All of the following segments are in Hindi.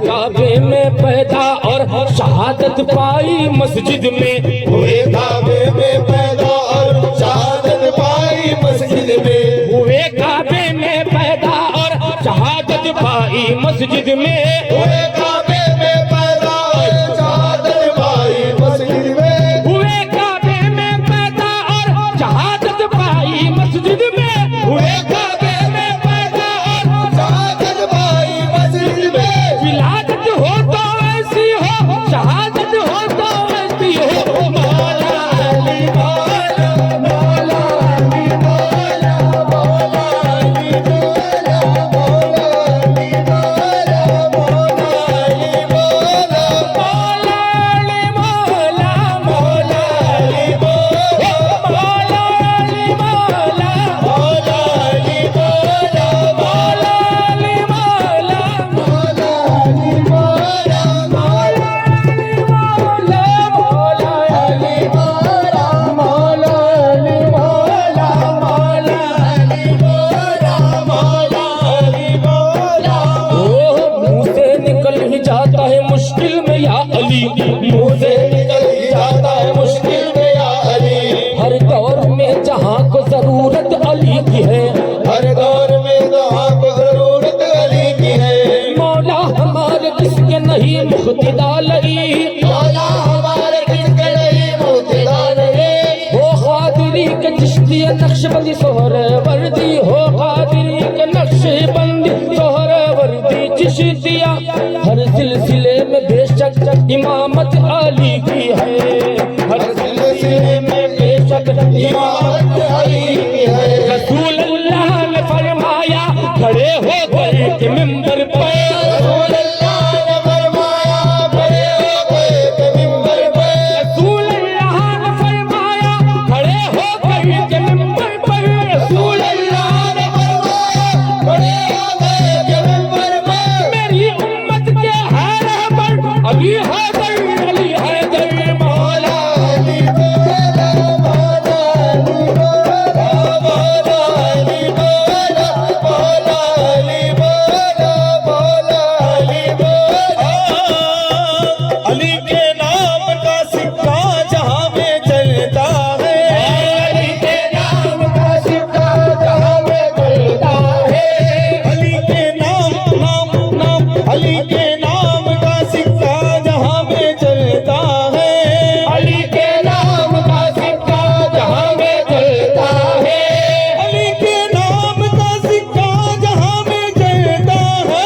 काबे में पैदा और शहादत पाई मस्जिद में, हुए काबे में पैदा और शहादत पाई मस्जिद में, हुए काबे में पैदा और शहादत पाई मस्जिद में, हुए काबे में पैदा और शहादत पाई मस्जिद में, हुए काबे में पैदा और शहादत पाई मस्जिद में, हुए काबे में पैदा और शहादत पाई मस्जिद में। विलादत हो तो ऐसी हो, शहादत हो तो ऐसी हो, मौला अली मौला, मौला अली मौला, मौला अली मौला, मौला अली मौला, मौला अली मौला, मौला अली मौला, मौला अली मौला, मौला अली मौला, मौला अली मौला, मौला अली मौला, मौला अली मौला, मौला अली मौला, मौला अली मौला, मौला अली मौला, मौला अली मौला। ओह मुंह से निकल ही जाता है मुश्किल में या अली, मुंह से निकल ही जाता है मुश्किल में या अली, हर दौर में जहाँ को जरूरत अली की है, हर दौर में तो आपको जरूरत अली की है। मौला हमारे किसके नहीं मुख्तिदा लई, मौला हमारे किसके नहीं मुक्तिदा नहीं, हो खादिरी के चिश्ती नक्शबंदी सोहरे वर्दी, हो खादिरी के नक्शबंदी सोहरे वर्दी चिश्तिया, हर सिलसिले में बेशक इमामत अली की है, हर सिलसिले में बेशक इमामत इमामत अली की है। रसूल अल्लाह खड़े हो गए कि मिंबर पे रसूल अल्लाह ने फरमाया खड़े हो गए कि मिंबर पे रसूल अल्लाह ने फरमाया खड़े हो गए कि मिंबर पर रसूल अल्लाह ने फरमाया खड़े हो गए कि मिंबर पे मेरी उम्मत के है रहबर अली हैदर मौला अली बोला मौला अली बोला मौला अली बोला मौला अली बोला मौला अली बोला अली के नाम का सिक्का जहां में चलता है अली के नाम का सिक्का जहां में चलता है अली के नाम अली के नाम का सिक्का जहां में चलता है अली के नाम का सिक्का जहां में चलता है अली के नाम का सिक्का जहां में चलता है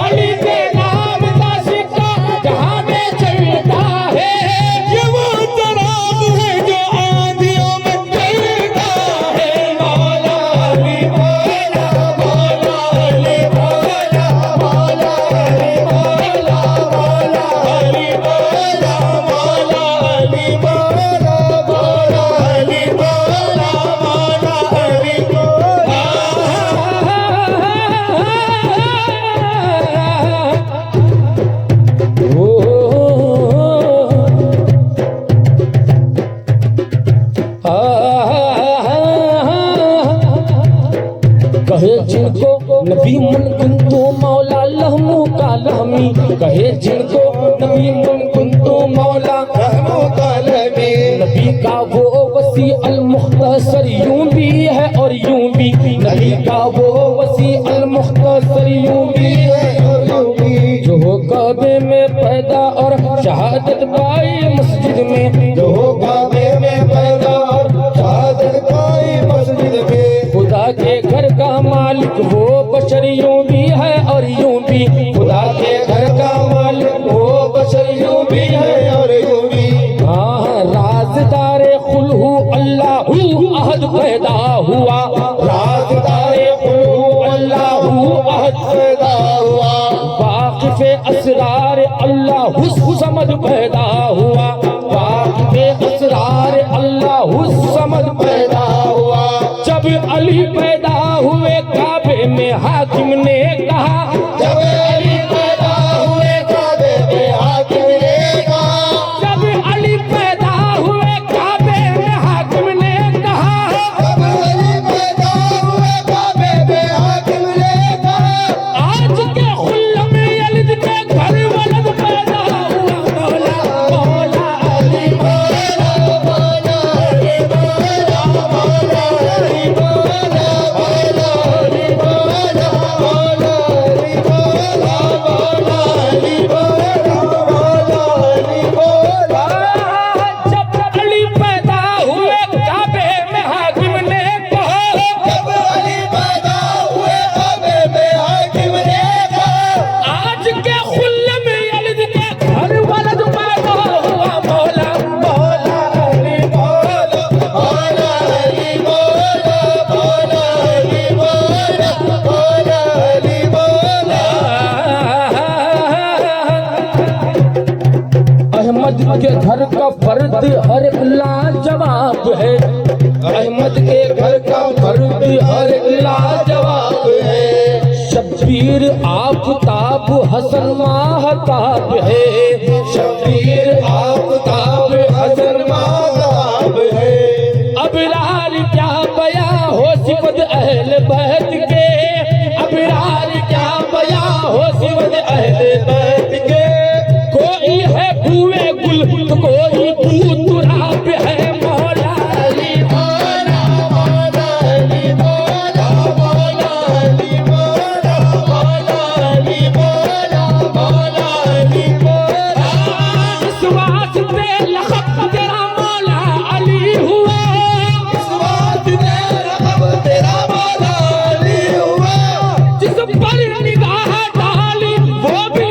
अली के नाम का सिक्का जहां में चलता है ये वो तराज है जो आंधियों में चलता है मौला अली बोला मौला अली बोला मौला अली बोला मौला अली बोला मौला अली बोला मौला अली बोला मौला अली बोला कहे जिनको नबी मन कुंतु मौला लहमू का लहमी कहे जिनको नबी मन कुंतु मौला रहमो कलमी नबी का वो वसी अल मुख्तसर यूं भी है और यूं भी नबी का वो वसी अल मुख्तसर यूं भी है जो काबे में पैदा और शहादत पाई मस्जिद में जो काबे में पैदा और शहादत पाई मस्जिद में खुदा के घर का मालिक वो बशर यूं भी है और यूं भी खुदा के घर का मालिक वो बशर यूं भी है और यूं भी हाँ राजदारे खुलहू अल्लाहू अहद पैदा हुआ राजदारे खुलहू अल्लाहू अहद पैदा हुआ वाक़िफ़े असरार अल्लाहु समद पैदा हुआ वाक़िफ़े असरार अल्लाहु समद पैदा हुआ जब अली पैदा हुए काबे में हाकिम ने कहा जब अली पैदा हुए काबे में हाकिम ने कहा जब अली पैदा हुए काबे में हाकिम ने कहा जब अली पैदा हुए काबे में हाकिम ने कहा आज के खुल्लम यलिद के घर वलद पैदा हुआ मौला मौला अली मौला मौला अली मौला मौला अली मौला मौला अली मौला मौला अली मौला मौला अली मौला मौला अली मौला जब अली पैदा हुए काबे में हाकिम ने कहा जब अली पैदा हुए काबे में हाकिम ने कहा आज के खुल्लम यलिद के घर वलद पैदा हुआ मौला मौला अली मौला मौला अली मौला मौला अली मौला मौला अली मौला अहमद के घर का फर्द हर एक लाजवाब है अहमद के घर का फर्द हर एक लाजवाब है शब्बीर आफताब हसन माहताब है शब्बीर आफताब हसन माहताब है अबरार क्या बया हो सिफत अहल बैत के अबरार क्या बया हो सिफत अहल बैत के कोई है भूए गुल तो कोई भूतुराब है मौला अली मौला मौला अली मौला मौला अली मौला मौला अली मौला मौला अली मौला इस वास्ते लक़ब तेरा मौला अली हुआ इस बात ने रब तेरा मौला अली हुआ जिस पर निगाह डाली वो भी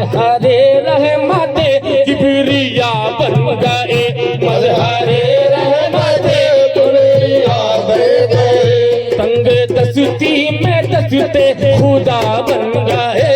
मजहरे रहमते किबरिया बन गए, मजहरे रहमते किबरिया बन गए, तंग दस्ती में दस्ते खुदा बन गए,